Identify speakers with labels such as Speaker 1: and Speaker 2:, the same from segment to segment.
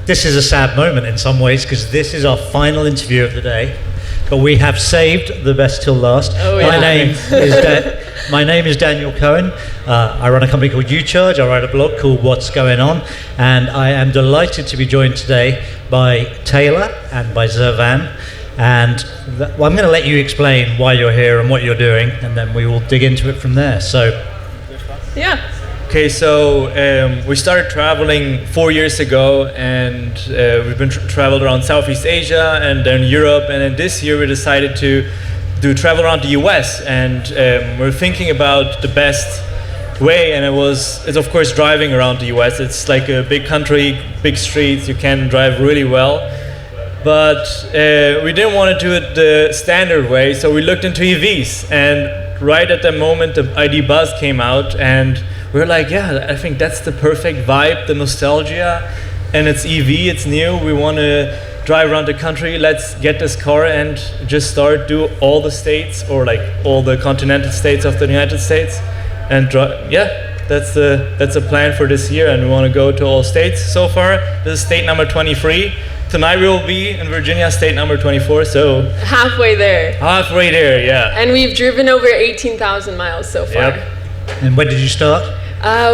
Speaker 1: this is a sad moment in some ways because this is our final interview of the day. But we have saved the best till last.
Speaker 2: Oh, yeah.
Speaker 1: My name is Daniel Cohen. I run a company called UCharge. I write a blog called What's Going On. And I am delighted to be joined today by Taylor and by Zervan. And I'm going to let you explain why you're here and what you're doing, and then we will dig into it from there. So,
Speaker 2: yeah.
Speaker 3: Okay, so we started traveling 4 years ago, and we've been traveled around Southeast Asia and then Europe, and then this year we decided to do travel around the US, and we're thinking about the best way, and it's of course driving around the US. It's like a big country, big streets, you can drive really well, but we didn't want to do it the standard way, so we looked into EVs, and right at that moment the ID Buzz came out, and we're like, yeah, I think that's the perfect vibe, the nostalgia, and it's EV, it's new, we want to drive around the country, let's get this car and just do all the states, or like all the continental states of the United States, and that's the plan for this year, and we want to go to all states so far. This is state number 23. Tonight we will be in Virginia, state number 24, so...
Speaker 2: Halfway there.
Speaker 3: Halfway there, yeah.
Speaker 2: And we've driven over 18,000 miles so far.
Speaker 3: Yep.
Speaker 1: And when did you start?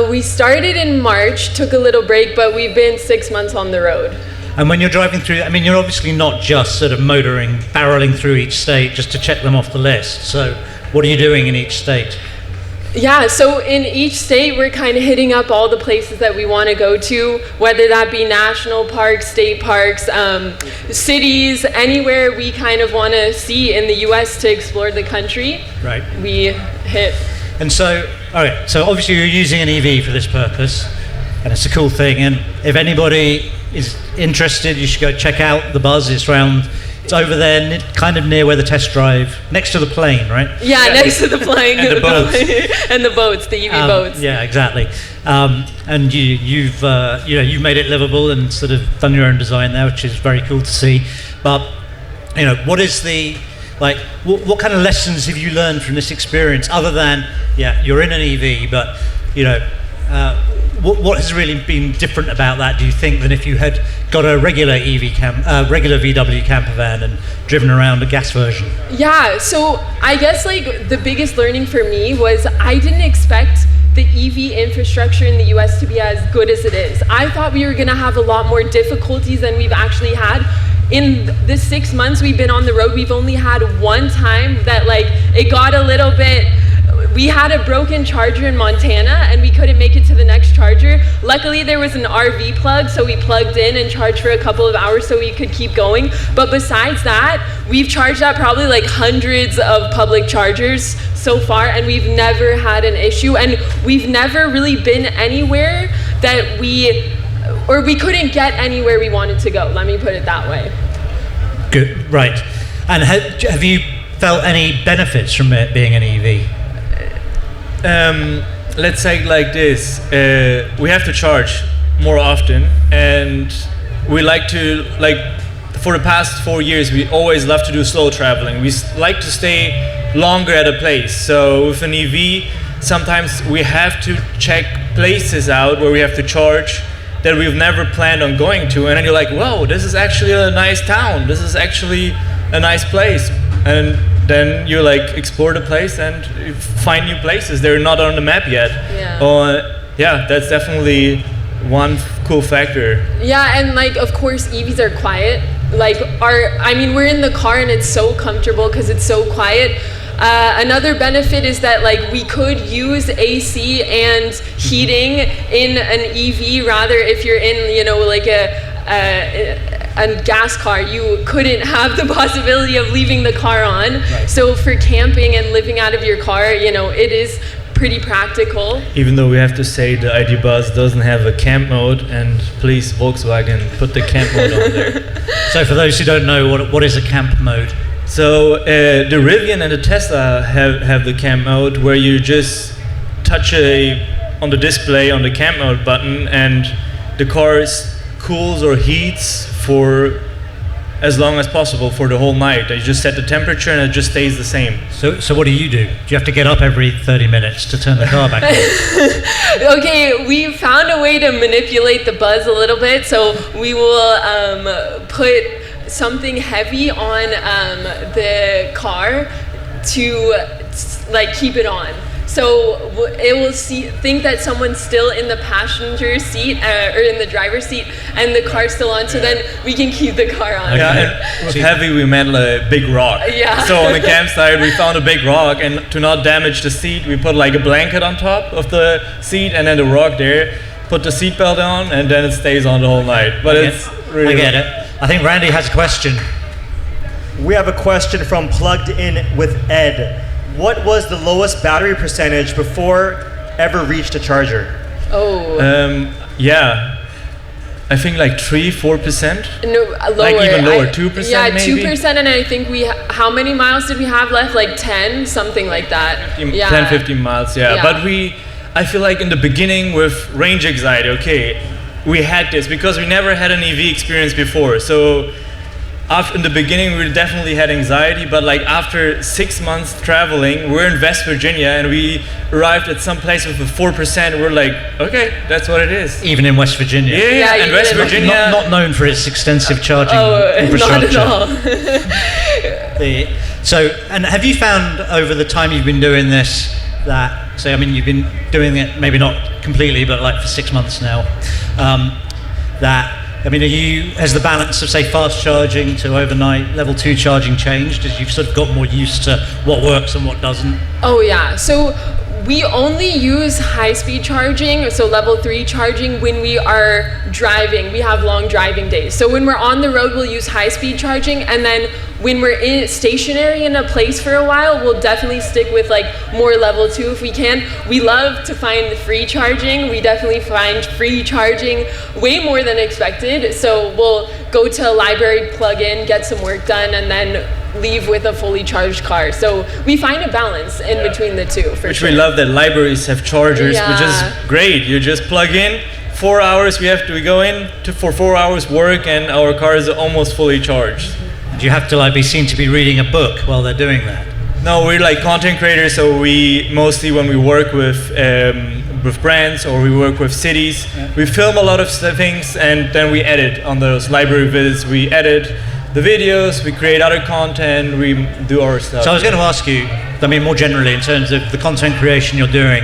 Speaker 2: We started in March, took a little break, but we've been 6 months on the road.
Speaker 1: And when you're driving through, I mean, you're obviously not just sort of barreling through each state just to check them off the list. So what are you doing in each state?
Speaker 2: Yeah, so in each state, we're kind of hitting up all the places that we want to go to, whether that be national parks, state parks, cities, anywhere we kind of want to see in the US to explore the country.
Speaker 1: Right.
Speaker 2: We hit.
Speaker 1: And so, all right, so obviously you're using an EV for this purpose, and it's a cool thing. And if anybody is interested, you should go check out the Buzz. It's over there, kind of near where the test drive, next to the plane, right?
Speaker 2: Yeah, next to the plane.
Speaker 1: And the boats.
Speaker 2: And the boats, the EV boats.
Speaker 1: Yeah, exactly. And you've made it livable and sort of done your own design there, which is very cool to see. But, what is what kind of lessons have you learned from this experience, other than, you're in an EV, but, what has really been different about that, do you think, than if you had got a regular regular VW camper van and driven around a gas version?
Speaker 2: Yeah, so I guess the biggest learning for me was I didn't expect the EV infrastructure in the US to be as good as it is. I thought we were going to have a lot more difficulties than we've actually had. In the 6 months we've been on the road, we've only had one time that it got a little bit. We had a broken charger in Montana and we couldn't make it to the next charger. Luckily there was an RV plug, so we plugged in and charged for a couple of hours so we could keep going. But besides that, we've charged at probably hundreds of public chargers so far, and we've never had an issue, and we've never really been anywhere that we couldn't get anywhere we wanted to go. Let me put it that way.
Speaker 1: Good, right. And have you felt any benefits from it being an EV?
Speaker 3: Let's say it like this, we have to charge more often, and we like to, for the past 4 years, we always love to do slow traveling. We like to stay longer at a place. So with an EV, sometimes we have to check places out where we have to charge that we've never planned on going to, and then you're like, whoa, this is actually a nice town, this is actually a nice place. And then you explore the place and you find new places. They're not on the map yet.
Speaker 2: Yeah.
Speaker 3: That's definitely one cool factor.
Speaker 2: Yeah, and of course EVs are quiet. We're in the car and it's so comfortable because it's so quiet. Another benefit is that we could use AC and heating in an EV, rather if you're in a gas car, you couldn't have the possibility of leaving the car on.
Speaker 1: Right.
Speaker 2: So for camping and living out of your car, it is pretty practical.
Speaker 3: Even though we have to say the ID Buzz doesn't have a camp mode, and please Volkswagen, put the camp mode on there.
Speaker 1: So for those who don't know, what is a camp mode?
Speaker 3: So the Rivian and the Tesla have the camp mode, where you just touch on the display on the camp mode button, and the car cools or heats for as long as possible for the whole night. You just set the temperature and it just stays the same.
Speaker 1: So what do? Do you have to get up every 30 minutes to turn the car back on?
Speaker 2: Okay, we found a way to manipulate the buzz a little bit. So we will put something heavy on the car to like keep it on. So it will think that someone's still in the passenger seat or in the driver's seat, and the car's still on. So then we can keep the car on.
Speaker 3: Yeah, and with heavy we meant a big rock.
Speaker 2: Yeah.
Speaker 3: So on the campsite we found a big rock, and to not damage the seat, we put like a blanket on top of the seat, and then the rock there. Put the seatbelt on, and then it stays on the whole night. But it's really.
Speaker 1: I get it. I think Randy has a question.
Speaker 4: We have a question from Plugged In with Ed. What was the lowest battery percentage before ever reached a charger?
Speaker 3: Yeah, I think like 3-4%.
Speaker 2: No, lower.
Speaker 3: Like even lower, 2%.
Speaker 2: Yeah,
Speaker 3: maybe?
Speaker 2: 2%, and I think how many miles did we have left? Like 10, something like that.
Speaker 3: 10-15 miles. Yeah, but I feel like in the beginning with range anxiety. Okay, we had this because we never had an EV experience before. So in the beginning, we definitely had anxiety, but like after 6 months traveling, we're in West Virginia and we arrived at some place with a 4%. We're like, okay, that's what it is.
Speaker 1: Even in West Virginia.
Speaker 3: Yeah, and West Virginia,
Speaker 1: not known for its extensive charging infrastructure.
Speaker 2: Not at all.
Speaker 1: So, and have you found over the time you've been doing this that, say, I mean, you've been doing it maybe not completely, but like for 6 months now, that. I mean, has the balance of, say, fast charging to overnight level 2 charging changed as you've sort of got more used to what works and what doesn't?
Speaker 2: Oh yeah, so we only use high-speed charging, so level 3 charging, when we are driving. We have long driving days. So when we're on the road, we'll use high-speed charging, and then when we're stationary in a place for a while, we'll definitely stick with like more level 2 if we can. We love to find free charging. We definitely find free charging way more than expected. So we'll go to a library, plug in, get some work done, and then leave with a fully charged car. So we find a balance in between the two, for sure.
Speaker 3: We love that libraries have chargers, which is great. You just plug in, 4 hours we go in for 4 hours work, and our car is almost fully charged.
Speaker 1: Do you have to like be seen to be reading a book while they're doing that?
Speaker 3: No, we're like content creators, so we mostly, when we work with brands or we work with cities, we film a lot of things and then we edit on those library visits. We edit the videos, we create other content, we do our stuff.
Speaker 1: So I was going to ask you, I mean, more generally in terms of the content creation you're doing,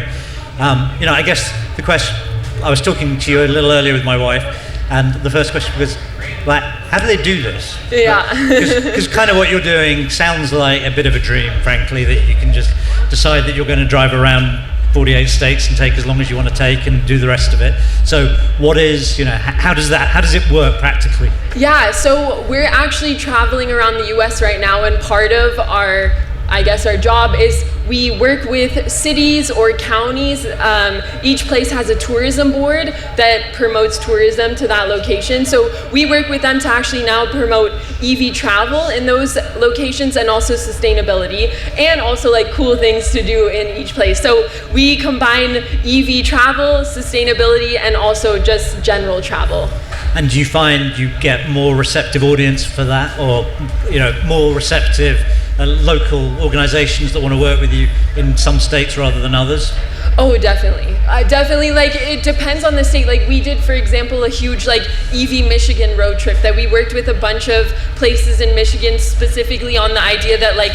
Speaker 1: I guess the question, I was talking to you a little earlier with my wife, and the first question was, like, how do they do this?
Speaker 2: Yeah.
Speaker 1: Because kind of what you're doing sounds like a bit of a dream, frankly, that you can just decide that you're going to drive around 48 states and take as long as you want to take and do the rest of it. So what is, how does it work practically?
Speaker 2: Yeah, so we're actually traveling around the US right now, and part of our job is we work with cities or counties. Each place has a tourism board that promotes tourism to that location. So we work with them to actually now promote EV travel in those locations, and also sustainability, and also like cool things to do in each place. So we combine EV travel, sustainability, and also just general travel.
Speaker 1: And do you find you get more receptive audience for that, or more receptive local organizations that want to work with you in some states rather than others?
Speaker 2: Oh, definitely. Definitely, like, it depends on the state. Like, we did, for example, a huge, like, EV Michigan road trip that we worked with a bunch of places in Michigan, specifically on the idea that, like,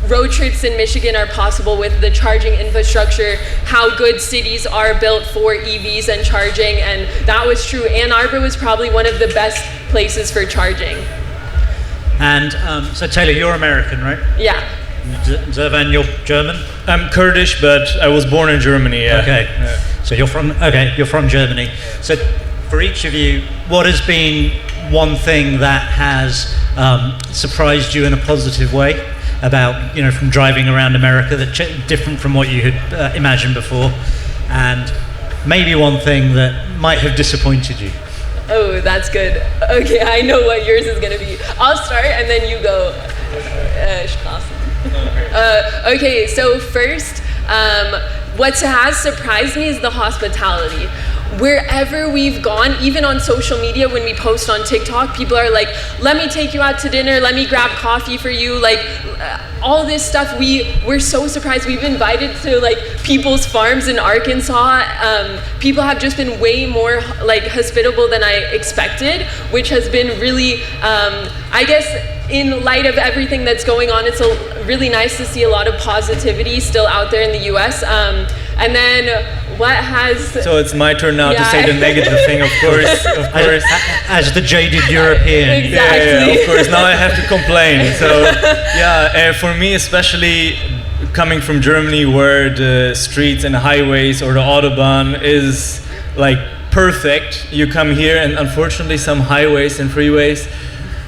Speaker 2: road trips in Michigan are possible with the charging infrastructure, how good cities are built for EVs and charging, and that was true. Ann Arbor was probably one of the best places for charging.
Speaker 1: And so Taylor, you're American, right?
Speaker 2: Yeah.
Speaker 1: Zervan, you're German?
Speaker 3: I'm Kurdish, but I was born in Germany, yeah.
Speaker 1: Okay. Yeah. So you're from Germany. So for each of you, what has been one thing that has surprised you in a positive way about, from driving around America, that's different from what you had imagined before, and maybe one thing that might have disappointed you?
Speaker 2: Oh, that's good. Okay, I know what yours is going to be. I'll start and then you go. Okay, so first, what has surprised me is the hospitality. wherever we've gone, even on social media, when we post on TikTok, people are like, let me take you out to dinner, let me grab coffee for you, like all this stuff. We're so surprised. We've been invited to like people's farms in Arkansas. People have just been way more like hospitable than I expected, which has been really, I guess, in light of everything that's going on, it's really nice to see a lot of positivity still out there in the US. And then what has...
Speaker 3: So it's my turn now to say the negative thing, of course.
Speaker 1: As the jaded European.
Speaker 2: Exactly.
Speaker 3: Yeah, of course. Now I have to complain. So yeah, for me especially, coming from Germany where the streets and highways or the Autobahn is like perfect, you come here and unfortunately some highways and freeways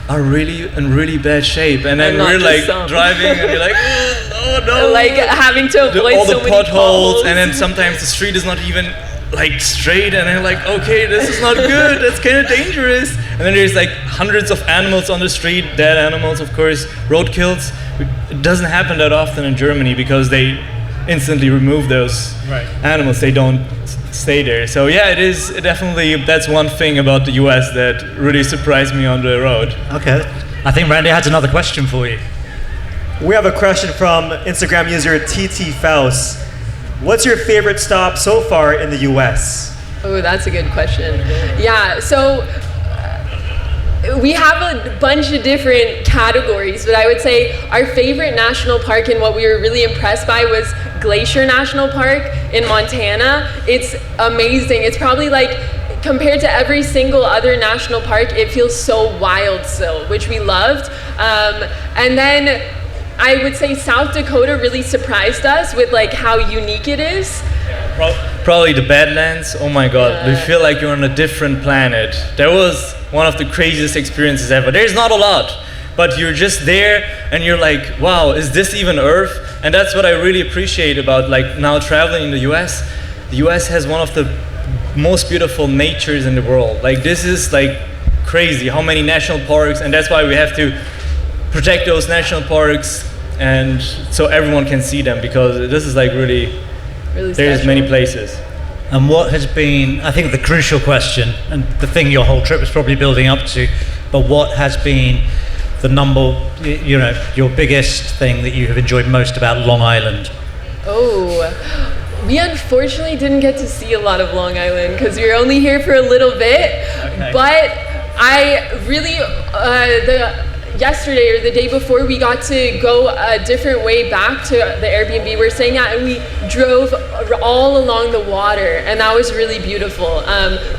Speaker 3: are really in really bad shape, and then we're like driving and you're like, oh no,
Speaker 2: like having to avoid
Speaker 3: all the
Speaker 2: so many
Speaker 3: potholes, and then sometimes the street is not even like straight, and they're like, okay, this is not good, that's kind of dangerous. And then there's like hundreds of animals on the street, dead animals, of course, roadkills. It doesn't happen that often in Germany because they instantly remove those animals. They don't stay there. So yeah, it is definitely, that's one thing about the US that really surprised me on the road.
Speaker 1: Okay. I think Randy has another question for you.
Speaker 4: We have a question from Instagram user TT Faust. What's your favorite stop so far in the US?
Speaker 2: Oh, that's a good question. Yeah, so we have a bunch of different categories, but I would say our favorite national park and what we were really impressed by was Glacier National Park in Montana. It's amazing. It's probably like, compared to every single other national park, it feels so wild still, which we loved. And then I would say South Dakota really surprised us with like how unique it is.
Speaker 3: Probably the Badlands. Oh my God, you feel like you're on a different planet. That was one of the craziest experiences ever. There's not a lot, but you're just there and you're like, wow, is this even Earth? And that's what I really appreciate about like now traveling in the US. The US has one of the most beautiful natures in the world. Like this is like crazy how many national parks, and that's why we have to protect those national parks and so everyone can see them, because this is like really there's many places.
Speaker 1: And what has been, I think, the crucial question, and the thing your whole trip was probably building up to, but what has been the number, you know, your biggest thing that you have enjoyed most about Long Island?
Speaker 2: Oh, we unfortunately didn't get to see a lot of Long Island because we were only here for a little bit. Okay. But I really, yesterday or the day before, we got to go a different way back to the Airbnb we're staying at, and we drove all along the water, and that was really beautiful.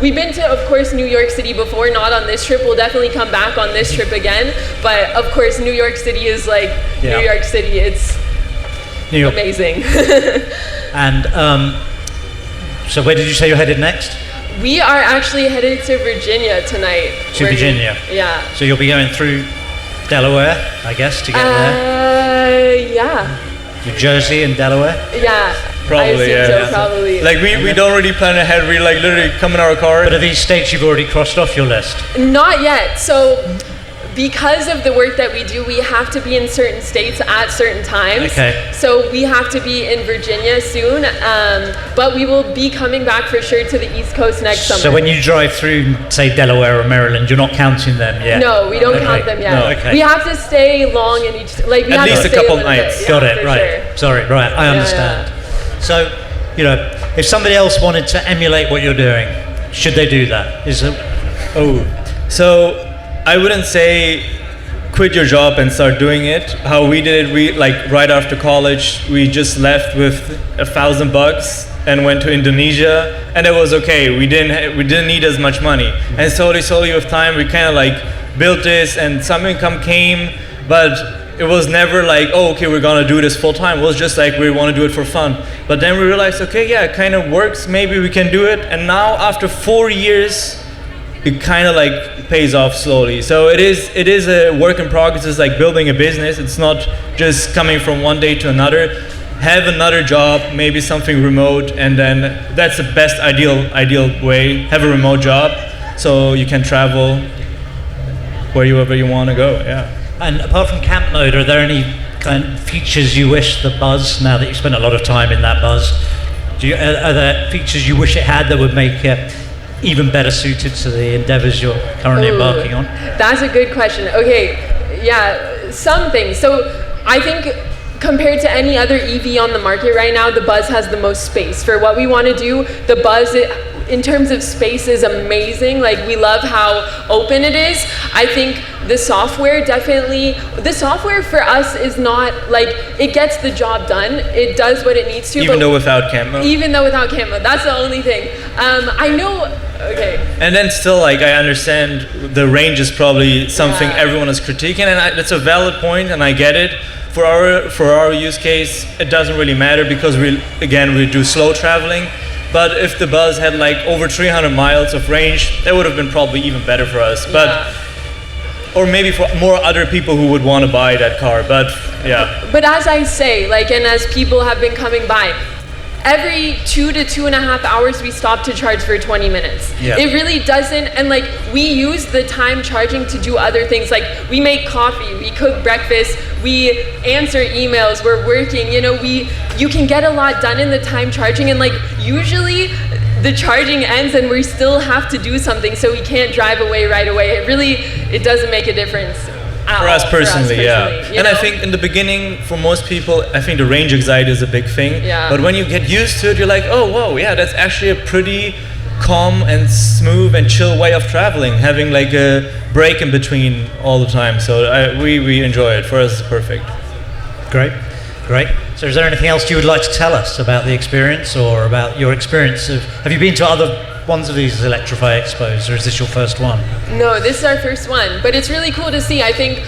Speaker 2: We've been to, of course, New York City before, not on this trip. We'll definitely come back on this trip again, but of course New York City is like New York City. It's amazing.
Speaker 1: And so where did you say you're headed next?
Speaker 2: We are actually headed to Virginia tonight.
Speaker 1: To Virginia?
Speaker 2: Yeah.
Speaker 1: So you'll be going through Delaware, I guess, to get there?
Speaker 2: Yeah.
Speaker 1: New Jersey and Delaware?
Speaker 2: Yeah.
Speaker 3: Probably,
Speaker 2: probably.
Speaker 3: Like we don't really plan ahead, we like literally come in our car.
Speaker 1: But are these states you've already crossed off your list?
Speaker 2: Not yet. So because of the work that we do, we have to be in certain states at certain times.
Speaker 1: Okay.
Speaker 2: So we have to be in Virginia soon, but we will be coming back for sure to the East Coast next summer.
Speaker 1: So when you drive through, say, Delaware or Maryland, you're not counting them yet?
Speaker 2: No, we don't count them yet.
Speaker 1: No, okay.
Speaker 2: We have to stay long in each, like we
Speaker 3: at
Speaker 2: have
Speaker 3: least
Speaker 2: to
Speaker 3: a
Speaker 2: stay
Speaker 3: couple
Speaker 2: little
Speaker 3: nights.
Speaker 2: bit.
Speaker 1: Got
Speaker 2: Yeah,
Speaker 1: it, right.
Speaker 2: Sure.
Speaker 1: Sorry, right, I understand. So, you know, if somebody else wanted to emulate what you're doing, should they do that?
Speaker 3: So I wouldn't say quit your job and start doing it. How we did it, we like right after college, we just left with $1,000 and went to Indonesia, and it was okay. We didn't need as much money, and slowly with time, we kind of like built this, and some income came, but it was never like, oh, okay, we're gonna do this full time. It was just like we want to do it for fun. But then we realized, okay, yeah, it kind of works. Maybe we can do it. And now after 4 years, it kind of like pays off slowly. So it is a work in progress. It's like building a business. It's not just coming from one day to another. Have another job, maybe something remote, and then that's the best ideal way. Have a remote job so you can travel wherever you want to go. Yeah.
Speaker 1: And apart from camp mode, are there any kind of features you wish the Buzz, now that you spent a lot of time in that Buzz, Are there features you wish it had that would make it even better suited to the endeavors you're currently embarking on?
Speaker 2: That's a good question. Okay, yeah, some things. So I think compared to any other EV on the market right now, the Buzz has the most space. For what we want to do, the Buzz, in terms of space, is amazing. Like, we love how open it is. I think the software for us is not, like, it gets the job done. It does what it needs to.
Speaker 3: Even though without camo?
Speaker 2: Even though without camo. That's the only thing. I know, okay.
Speaker 3: And then still, like, I understand the range is probably something everyone is critiquing, and it's a valid point, and I get it. For our use case, it doesn't really matter because we do slow traveling. But if the Buzz had like over 300 miles of range, that would have been probably even better for us. But or maybe for more other people who would want to buy that car. But yeah.
Speaker 2: But as I say, like, and as people have been coming by, every 2 to 2.5 hours we stop to charge for 20 minutes.
Speaker 1: Yeah.
Speaker 2: It really doesn't, and like, we use the time charging to do other things. Like, we make coffee, we cook breakfast, we answer emails, we're working, you can get a lot done in the time charging, and like, usually the charging ends and we still have to do something, so we can't drive away right away. It doesn't make a difference.
Speaker 3: For us personally, yeah. And I think in the beginning, for most people, I think the range anxiety is a big thing.
Speaker 2: Yeah.
Speaker 3: But when you get used to it, you're like, oh, whoa, yeah, that's actually a pretty calm and smooth and chill way of traveling, having like a break in between all the time. So we enjoy it. For us, it's perfect.
Speaker 1: Great. So is there anything else you would like to tell us about the experience, or about your experience of, have you been to other ones of these Electrify Expos, or is this your first one?
Speaker 2: No, this is our first one, but it's really cool to see. I think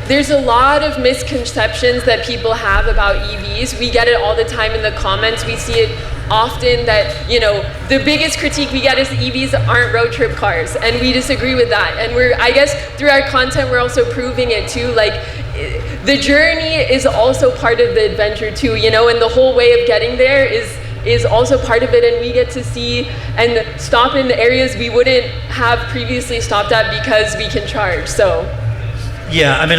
Speaker 2: there's a lot of misconceptions that people have about EVs. We get it all the time in the comments. We see it often that, the biggest critique we get is EVs aren't road trip cars, and we disagree with that. And I guess through our content, we're also proving it too. Like, the journey is also part of the adventure too, and the whole way of getting there is also part of it, and we get to see and stop in areas we wouldn't have previously stopped at because we can charge. So
Speaker 1: yeah, I mean,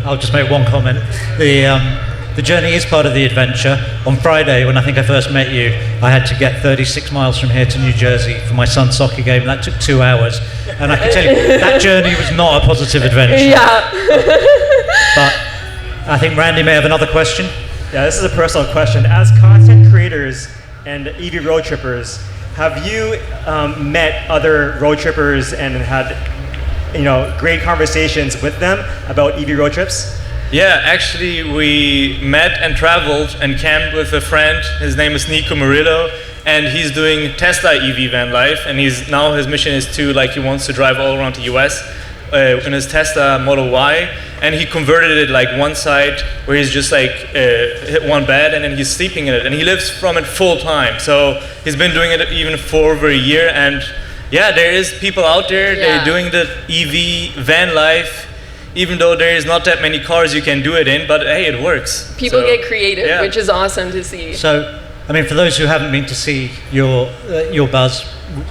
Speaker 1: I'll just make one comment. The journey is part of the adventure. On Friday, when I think I first met you, I had to get 36 miles from here to New Jersey for my son's soccer game. That took 2 hours, and I can tell you that journey was not a positive adventure.
Speaker 2: Yeah.
Speaker 1: But I think Randy may have another question.
Speaker 4: Yeah, this is a personal question. As content creators and EV road trippers, have you met other road trippers and had great conversations with them about EV road trips?
Speaker 3: Yeah, actually we met and traveled and camped with a friend. His name is Nico Murillo, and he's doing Tesla EV van life, and his mission is to, he wants to drive all around the US in his Tesla Model Y, and he converted it one side where he's just hit one bed and then he's sleeping in it, and he lives from it full time. So he's been doing it even for over a year, and yeah, there is people out there, they're doing the EV van life, even though there is not that many cars you can do it in, but hey, it works.
Speaker 2: People get creative, which is awesome to see.
Speaker 1: So, I mean, for those who haven't been to see your Buzz,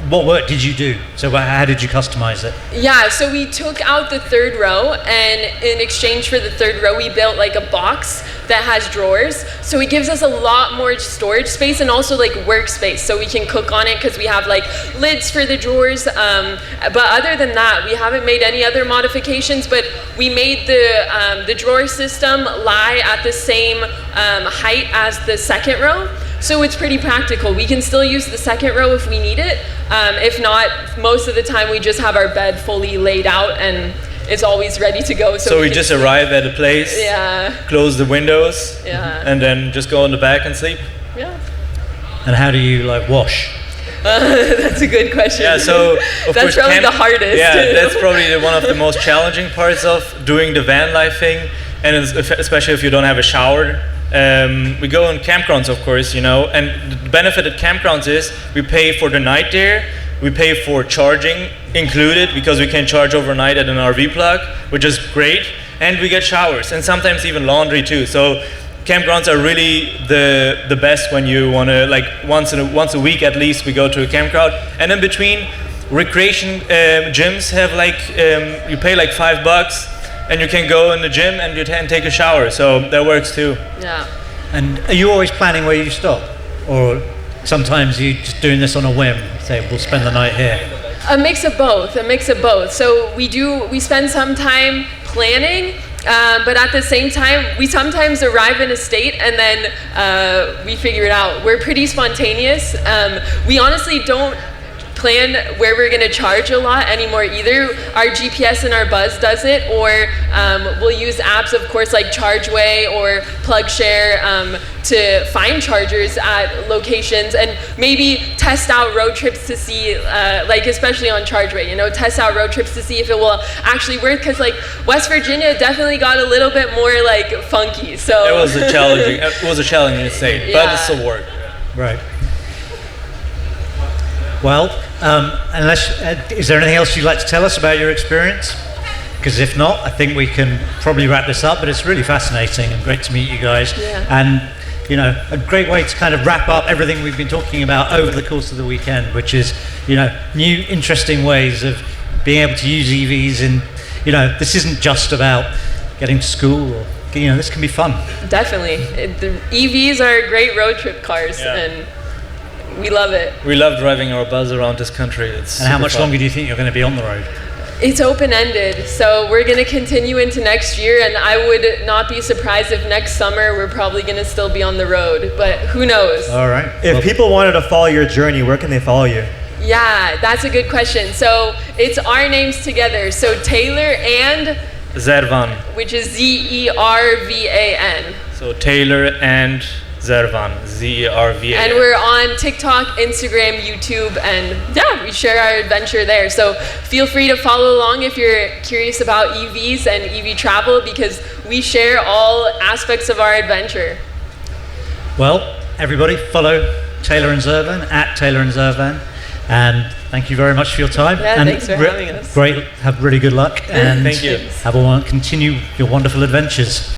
Speaker 1: what work did you do? So how did you customize it?
Speaker 2: Yeah, so we took out the third row, and in exchange for the third row, we built a box that has drawers. So it gives us a lot more storage space and also workspace, so we can cook on it because we have lids for the drawers. But other than that, we haven't made any other modifications, but we made the drawer system lie at the same height as the second row. So it's pretty practical. We can still use the second row if we need it. If not, most of the time we just have our bed fully laid out and it's always ready to go.
Speaker 3: So we just arrive at a place, close the windows, and then just go in the back and sleep?
Speaker 2: Yeah.
Speaker 1: And how do you wash?
Speaker 2: That's a good question.
Speaker 3: Yeah, so of
Speaker 2: that's
Speaker 3: course,
Speaker 2: probably the hardest.
Speaker 3: Yeah, that's probably one of the most challenging parts of doing the van life thing, and especially if you don't have a shower. We go on campgrounds, of course, and the benefit at campgrounds is we pay for the night there, we pay for charging included because we can charge overnight at an RV plug, which is great, and we get showers and sometimes even laundry too. So campgrounds are really the best when you want to once a week at least we go to a campground, and in between recreation gyms have you pay $5. And you can go in the gym and you can take a shower, so that works too.
Speaker 2: Yeah.
Speaker 1: And are you always planning where you stop? Or sometimes you just doing this on a whim, say, we'll spend the night here?
Speaker 2: A mix of both, a mix of both. So we spend some time planning, but at the same time, we sometimes arrive in a state and then we figure it out. We're pretty spontaneous. We honestly don't plan where we're going to charge a lot anymore either. Our GPS and our buzz does it, or we'll use apps, of course, like ChargeWay or PlugShare to find chargers at locations and maybe test out road trips to see, like especially on ChargeWay, you know, test out road trips to see if it will actually work, because like West Virginia definitely got a little bit more like funky. So
Speaker 3: It was a challenging state, but it still worked.
Speaker 1: Right. Well, is there anything else you'd like to tell us about your experience? Because if not, I think we can probably wrap this up, but it's really fascinating and great to meet you guys.
Speaker 2: Yeah.
Speaker 1: And, you know, a great way to kind of wrap up everything we've been talking about over the course of the weekend, which is, you know, new interesting ways of being able to use EVs. And, you know, this isn't just about getting to school, or, you know, this can be fun.
Speaker 2: Definitely. The EVs are great road trip cars, and we love it.
Speaker 3: We love driving our buzz around this country. It's
Speaker 1: and how much
Speaker 3: fun.
Speaker 1: longer do you think you're going to be on the road?
Speaker 2: It's open-ended, so we're going to continue into next year, and I would not be surprised if next summer we're probably going to still be on the road, but who knows?
Speaker 1: All right.
Speaker 4: If people wanted to follow your journey, where can they follow you?
Speaker 2: Yeah, that's a good question. So it's our names together. So Taylor and
Speaker 3: Zervan.
Speaker 2: which is Zervan.
Speaker 3: So Taylor and Zervan, Zervan.
Speaker 2: And we're on TikTok, Instagram, YouTube, and yeah, we share our adventure there. So feel free to follow along if you're curious about EVs and EV travel, because we share all aspects of our adventure.
Speaker 1: Well, everybody, follow Taylor and Zervan at Taylor and Zervan. And thank you very much for your time.
Speaker 2: Yeah,
Speaker 1: and
Speaker 2: thanks for having us.
Speaker 1: Great. Have really good luck. And
Speaker 3: Thank you.
Speaker 1: continue your wonderful adventures.